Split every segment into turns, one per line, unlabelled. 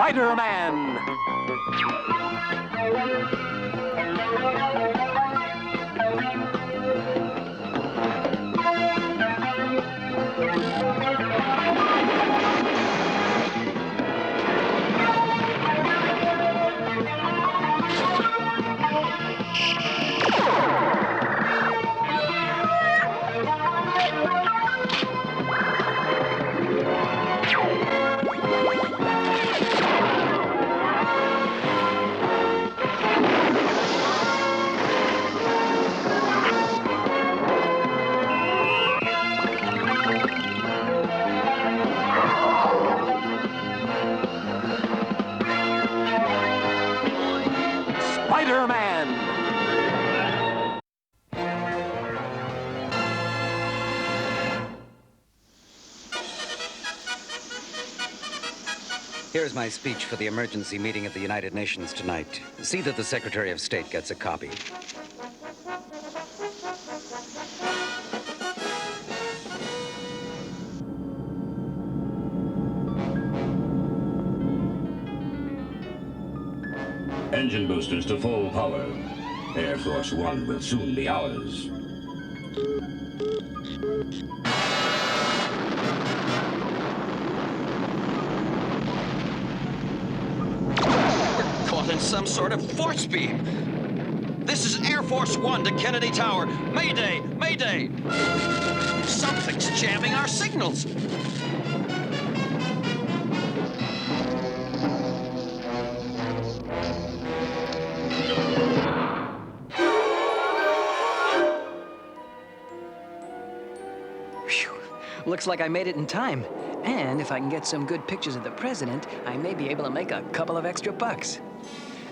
Spider-Man! Spider-Man!
Here's my speech for the emergency meeting of the United Nations tonight. See that the Secretary of State gets a copy.
Engine boosters to full power. Air Force One will soon be ours.
We're caught in some sort of force beam. This is Air Force One to Kennedy Tower. Mayday! Mayday! Something's jamming our signals.
Looks like I made it in time. And if I can get some good pictures of the president, I may be able to make a couple of extra bucks.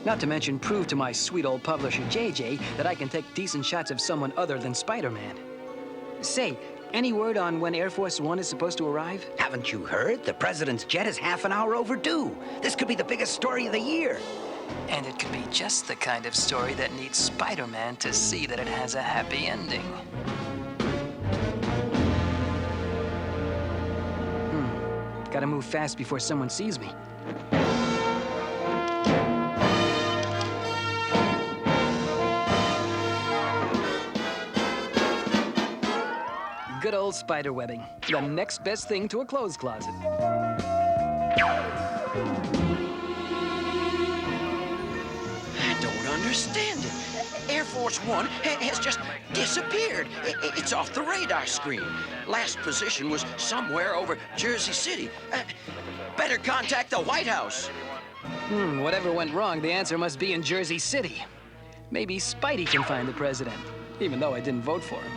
Not to mention prove to my sweet old publisher, JJ, that I can take decent shots of someone other than Spider-Man. Say, any word on when Air Force One is supposed to arrive?
Haven't you heard? The president's jet is half an hour overdue. This could be the biggest story of the year.
And it could be just the kind of story that needs Spider-Man to see that it has a happy ending. Gotta move fast before someone sees me. Good old spider webbing. The next best thing to a clothes closet.
I don't understand it. Air Force One has just disappeared. It's off the radar screen. Last position was somewhere over Jersey City. Better contact the White House.
Whatever went wrong, the answer must be in Jersey City. Maybe Spidey can find the president, even though I didn't vote for him.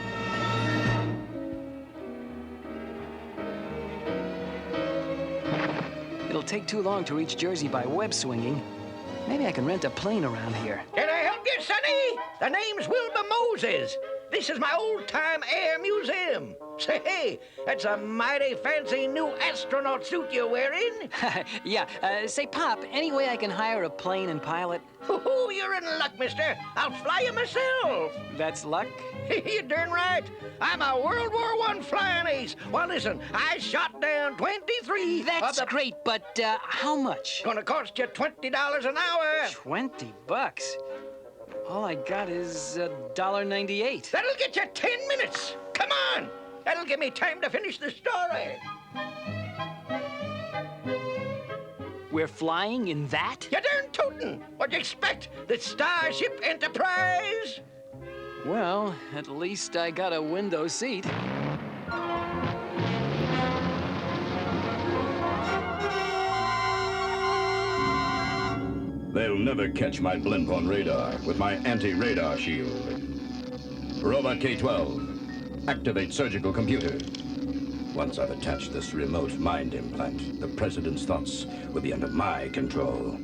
It'll take too long to reach Jersey by web swinging. Maybe I can rent a plane around here.
Can I help you, Sonny? The name's Wilbur Moses. This is my old-time air museum. Say, hey, that's a mighty fancy new astronaut suit you're wearing.
Yeah, say, Pop, any way I can hire a plane and pilot?
Oh, you're in luck, mister. I'll fly you myself.
That's luck?
You're darn right. I'm a World War I flying ace. Well, listen, I shot down 23
That's great, but how much?
Gonna cost you $20 an hour.
20 bucks? All I got is $1.98.
That'll get you 10 minutes. Come on. That'll give me time to finish the story.
We're flying in that?
You darn tootin'. What'd you expect? The Starship Enterprise?
Well, at least I got a window seat.
They'll never catch my blimp on radar with my anti-radar shield. Robot K-12, activate surgical computer. Once I've attached this remote mind implant, the president's thoughts will be under my control.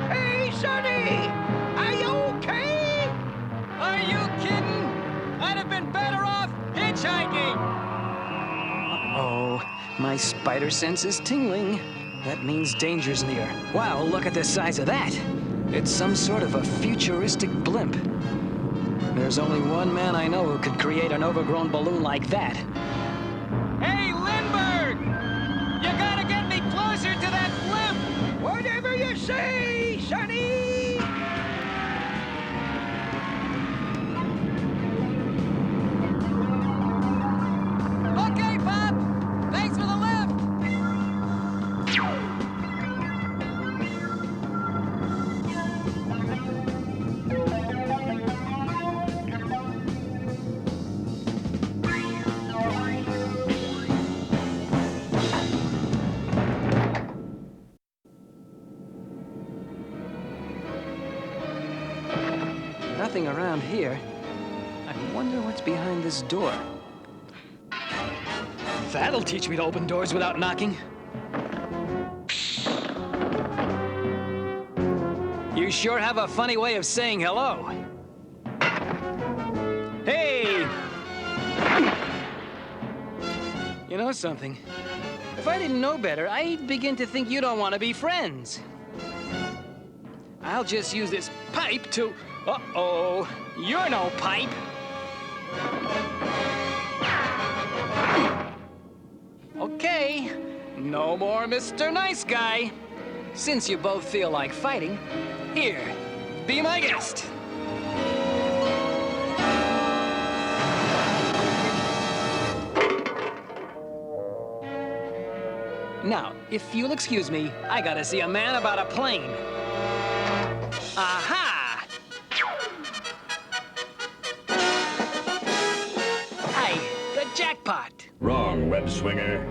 Hey, Sonny! Are you okay?
Are you kidding? I'd have been better off hitchhiking! Uh-oh, my spider sense is tingling. That means danger's near. Wow, look at the size of that. It's some sort of a futuristic blimp. There's only one man I know who could create an overgrown balloon like that. Hey, Lindbergh! You gotta get me closer to that blimp!
Whatever you say, Sonny!
Okay, Pop! Thanks for the lift! Nothing around here. I wonder what's behind this door. That'll teach me to open doors without knocking. You sure have a funny way of saying hello. Hey! You know something? If I didn't know better, I'd begin to think you don't want to be friends. I'll just use this pipe to... Uh-oh, you're no pipe. Okay, no more Mr. Nice Guy. Since you both feel like fighting, here, be my guest. Now, if you'll excuse me, I gotta see a man about a plane. Aha! Jackpot!
Wrong, web swinger.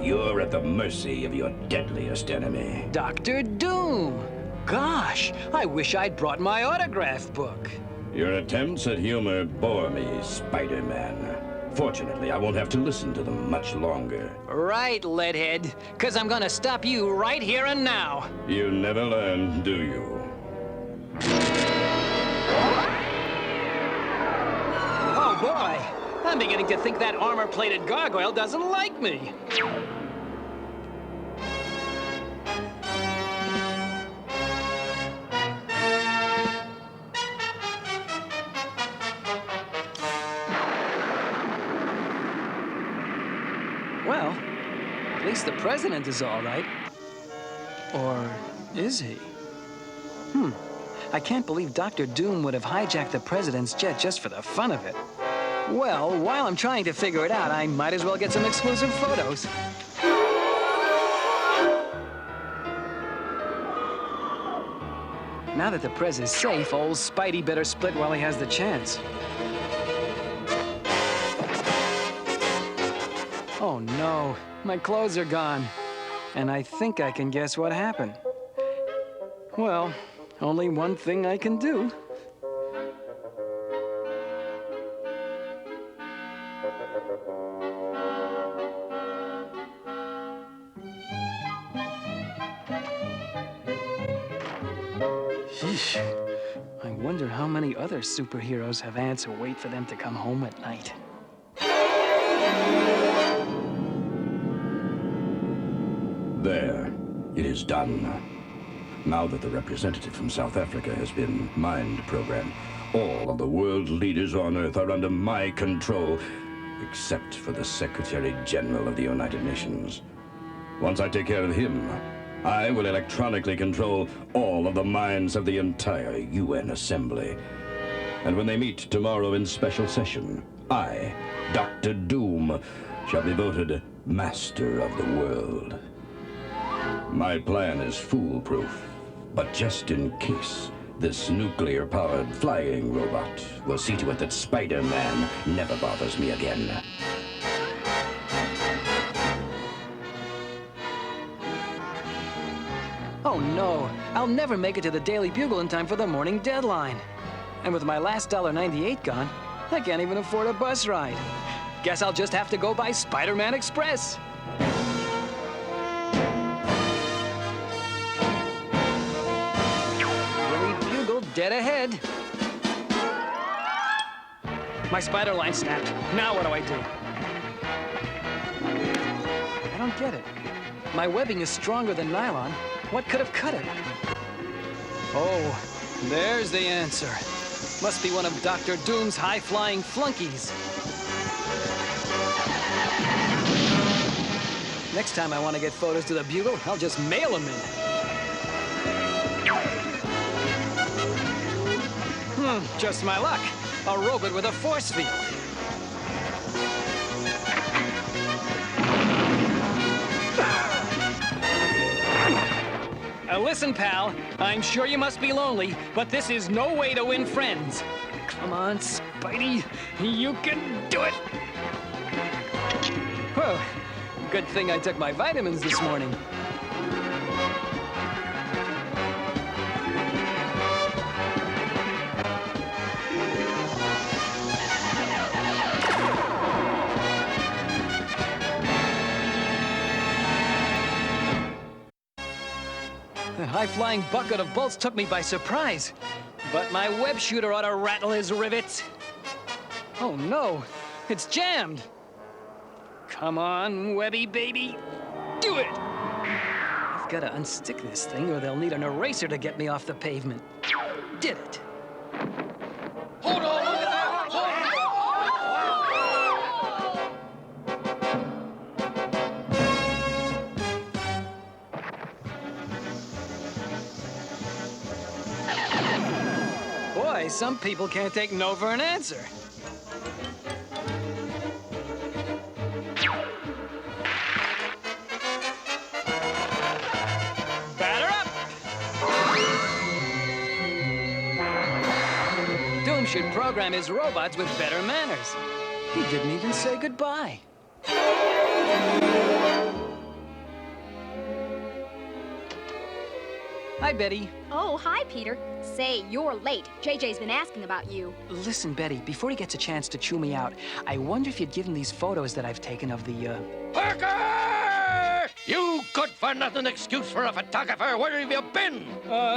You're at the mercy of your deadliest enemy.
Dr. Doom! Gosh, I wish I'd brought my autograph book.
Your attempts at humor bore me, Spider-Man. Fortunately, I won't have to listen to them much longer.
Right, Leadhead, 'cause I'm gonna stop you right here and now.
You never learn, do you?
Oh, boy! I'm beginning to think that armor-plated gargoyle doesn't like me. Well, at least the president is all right. Or is he? I can't believe Dr. Doom would have hijacked the president's jet just for the fun of it. Well, while I'm trying to figure it out, I might as well get some exclusive photos. Now that the Prez is safe, old Spidey better split while he has the chance. Oh no, my clothes are gone. And I think I can guess what happened. Well, only one thing I can do. Sheesh. I wonder how many other superheroes have aunts who wait for them to come home at night.
There. It is done. Now that the representative from South Africa has been mind-programmed, all of the world leaders on Earth are under my control, except for the Secretary-General of the United Nations. Once I take care of him, I will electronically control all of the minds of the entire UN Assembly. And when they meet tomorrow in special session, I, Dr. Doom, shall be voted Master of the World. My plan is foolproof, but just in case, this nuclear-powered flying robot will see to it that Spider-Man never bothers me again.
Oh no, I'll never make it to the Daily Bugle in time for the morning deadline. And with my last $1.98 gone, I can't even afford a bus ride. Guess I'll just have to go by Spider-Man Express. Daily Bugle dead ahead. My spider line snapped. Now what do I do? I don't get it. My webbing is stronger than nylon. What could have cut it? Oh, there's the answer. Must be one of Dr. Doom's high-flying flunkies. Next time I want to get photos to the Bugle, I'll just mail them in. Just my luck. A robot with a force field. Listen, pal, I'm sure you must be lonely, but this is no way to win friends. Come on, Spidey, you can do it. Whoa, good thing I took my vitamins this morning. The high-flying bucket of bolts took me by surprise, but my web shooter ought to rattle his rivets. Oh no, it's jammed. Come on, Webby baby, do it. I've got to unstick this thing or they'll need an eraser to get me off the pavement. Did it.
Hold on, look at that!
Boy, some people can't take no for an answer. Batter up! Doom should program his robots with better manners. He didn't even say goodbye. Hi, Betty.
Oh, hi, Peter. Say, you're late. JJ's been asking about you.
Listen, Betty, before he gets a chance to chew me out, I wonder if you'd give him these photos that I've taken of the,
Parker! You good-for-nothing excuse for a photographer. Where have you been?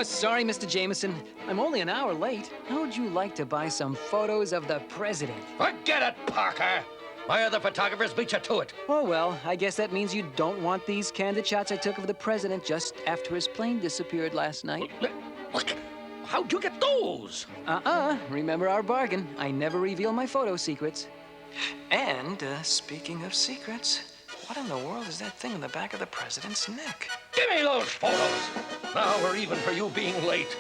Sorry, Mr. Jameson. I'm only an hour late. How would you like to buy some photos of the president?
Forget it, Parker. My other photographers beat you to it.
Oh, well, I guess that means you don't want these candid shots I took of the president just after his plane disappeared last night.
What? How'd you get those?
Remember our bargain. I never reveal my photo secrets. And, speaking of secrets, what in the world is that thing in the back of the president's neck?
Give me those photos. Now we're even for you being late.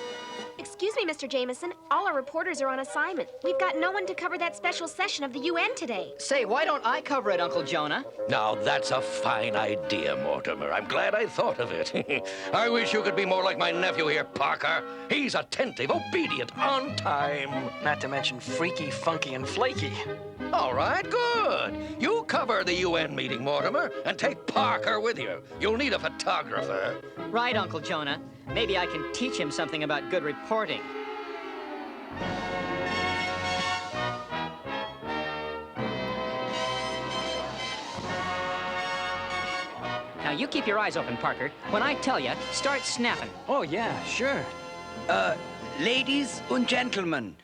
Excuse me, Mr. Jameson. All our reporters are on assignment. We've got no one to cover that special session of the UN today.
Say, why don't I cover it, Uncle Jonah?
Now, that's a fine idea, Mortimer. I'm glad I thought of it. I wish you could be more like my nephew here, Parker. He's attentive, obedient, on time.
Not to mention freaky, funky, and flaky.
All right, good. You cover the UN meeting, Mortimer, and take Parker with you. You'll need a photographer.
Right, Uncle Jonah. Maybe I can teach him something about good reporting. Now, you keep your eyes open, Parker. When I tell you, start snapping.
Oh, yeah, sure.
Ladies and gentlemen,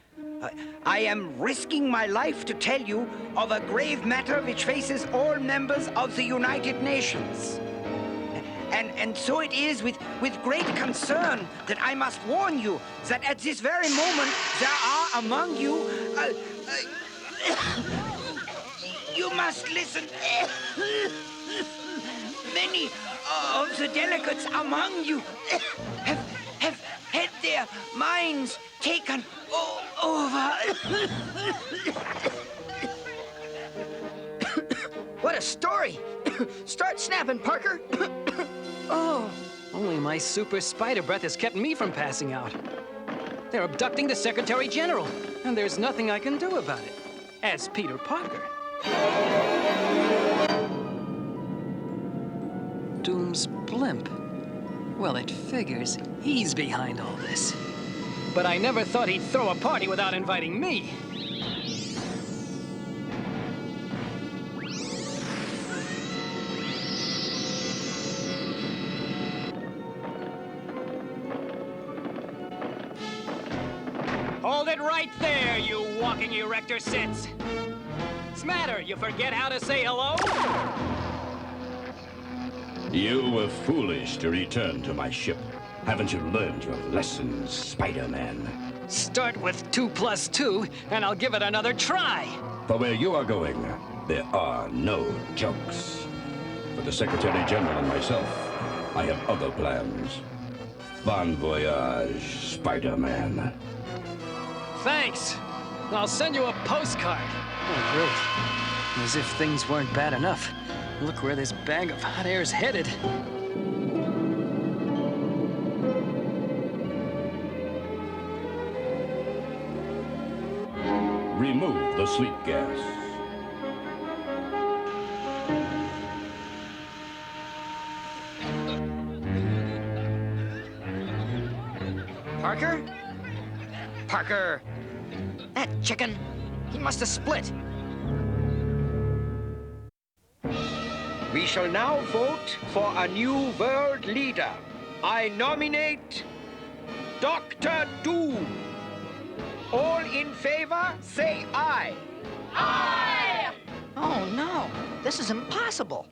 I am risking my life to tell you of a grave matter which faces all members of the United Nations. And so it is with great concern that I must warn you that at this very moment there are among you... you must listen. Many of the delegates among you have had their minds taken over.
What a story! Start snapping, Parker!
Oh, only my super spider breath has kept me from passing out. They're abducting the Secretary General, and there's nothing I can do about it, as Peter Parker. Doom's blimp. Well, it figures he's behind all this. But I never thought he'd throw a party without inviting me. Hold it right there, you walking erector sits. Smatter, you forget how to say hello?
You were foolish to return to my ship. Haven't you learned your lesson, Spider-Man?
Start with 2 plus 2, and I'll give it another try.
For where you are going, there are no jokes. For the Secretary General and myself, I have other plans. Bon voyage, Spider-Man.
Thanks. I'll send you a postcard. Oh, great. As if things weren't bad enough. Look where this bag of hot air's headed.
Remove the sleep gas.
Parker? Parker! That chicken, he must have split.
We shall now vote for a new world leader. I nominate Dr. Doom. All in favor, say aye.
Oh, no. This is impossible.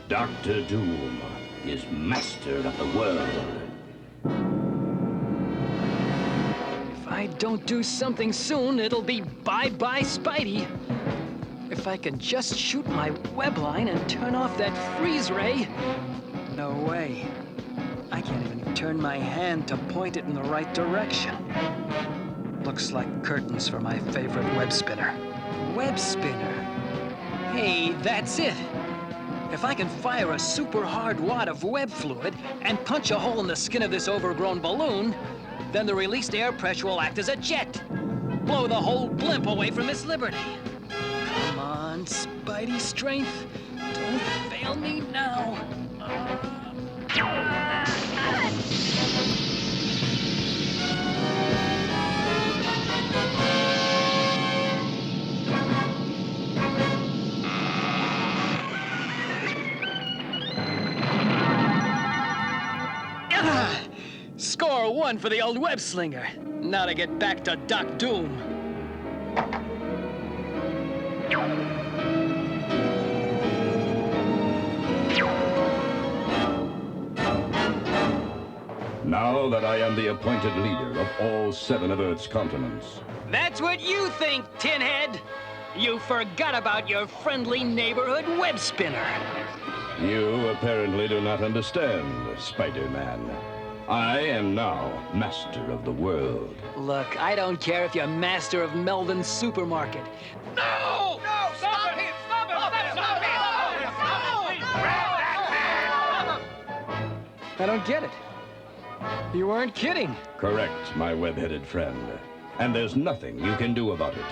Dr. Doom is master of the world.
If I don't do something soon, it'll be bye-bye Spidey. If I can just shoot my web line and turn off that freeze ray. No way. I can't even turn my hand to point it in the right direction. Looks like curtains for my favorite web spinner. Web spinner? Hey, that's it. If I can fire a super hard wad of web fluid and punch a hole in the skin of this overgrown balloon, then the released air pressure will act as a jet. Blow the whole blimp away from its liberty. Come on, Spidey strength. Don't fail me now. Score 1 for the old web slinger. Now to get back to Doc Doom.
Now that I am the appointed leader of all 7 of Earth's continents,
That's what you think, Tinhead. You forgot about your friendly neighborhood web spinner.
you apparently do not understand, Spider-Man. I am now master of the world.
Look, I don't care if you're master of Melvin's supermarket.
No! No! Stop him! Stop him! Stop him!
I don't get it. You weren't kidding.
Correct, my web-headed friend. And there's nothing you can do about it.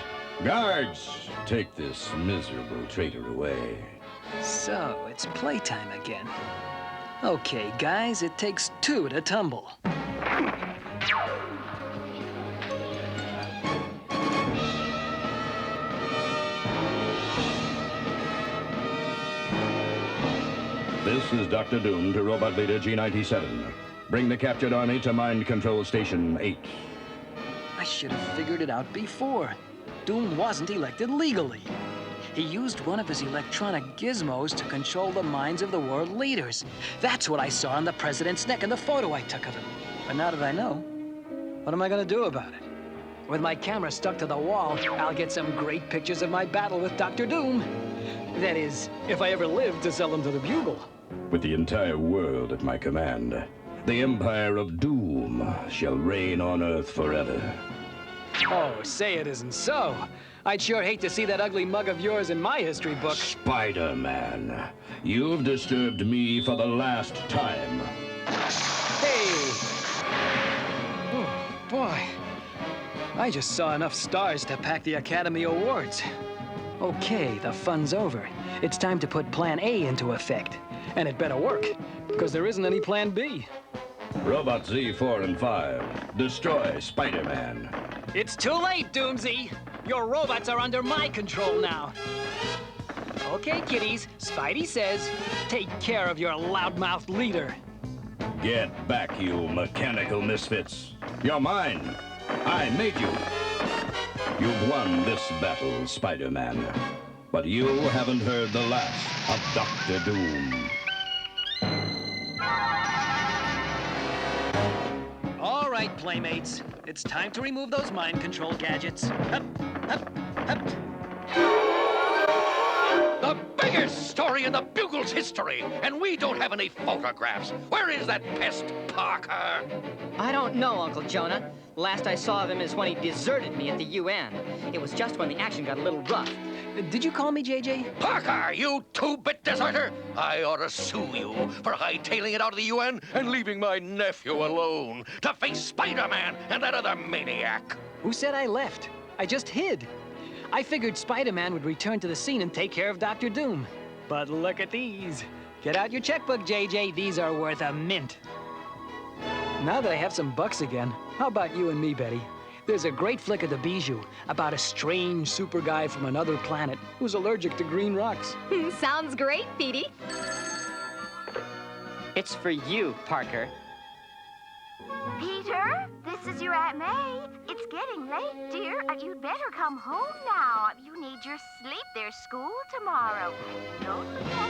Guards, take this miserable traitor away.
So, it's playtime again. Okay, guys, it takes 2 to tumble.
This is Dr. Doom to Robot Leader G97. Bring the captured army to Mind Control Station 8.
I should have figured it out before. Doom wasn't elected legally. He used one of his electronic gizmos to control the minds of the world leaders. That's what I saw on the president's neck in the photo I took of him. But now that I know, what am I gonna do about it? With my camera stuck to the wall, I'll get some great pictures of my battle with Dr. Doom. That is, if I ever live to sell them to the Bugle.
With the entire world at my command, the Empire of Doom shall reign on Earth forever.
Oh, say it isn't so. I'd sure hate to see that ugly mug of yours in my history book.
Spider-Man, you've disturbed me for the last time.
Hey! Oh, boy. I just saw enough stars to pack the Academy Awards. Okay, the fun's over. It's time to put Plan A into effect. And it better work, because there isn't any Plan B.
Robot Z4 and 5, destroy Spider-Man.
It's too late, Doomsy. Your robots are under my control now. Okay, kiddies, Spidey says, take care of your loudmouth leader.
Get back, you mechanical misfits. You're mine. I made you. You've won this battle, Spider-Man. But you haven't heard the last of Dr. Doom.
right, playmates. It's time to remove those mind control gadgets. Hup, hup, hup.
The biggest story in the Bugle's history, and we don't have any photographs. Where is that pest, Parker?
I don't know, Uncle Jonah. Last I saw of him is when he deserted me at the UN. It was just when the action got a little rough.
Did you call me, JJ?
Parker, you two-bit deserter! I ought to sue you for hightailing it out of the UN and leaving my nephew alone to face Spider-Man and that other maniac.
Who said I left? I just hid. I figured Spider-Man would return to the scene and take care of Dr. Doom. But look at these. Get out your checkbook, JJ. These are worth a mint. Now that I have some bucks again, how about you and me, Betty? There's a great flick of the Bijou about a strange super guy from another planet who's allergic to green rocks.
Sounds great, Petey.
It's for you, Parker.
Peter, this is your Aunt May. It's getting late, dear. You'd better come home now. You need your sleep. There's school tomorrow. Don't forget.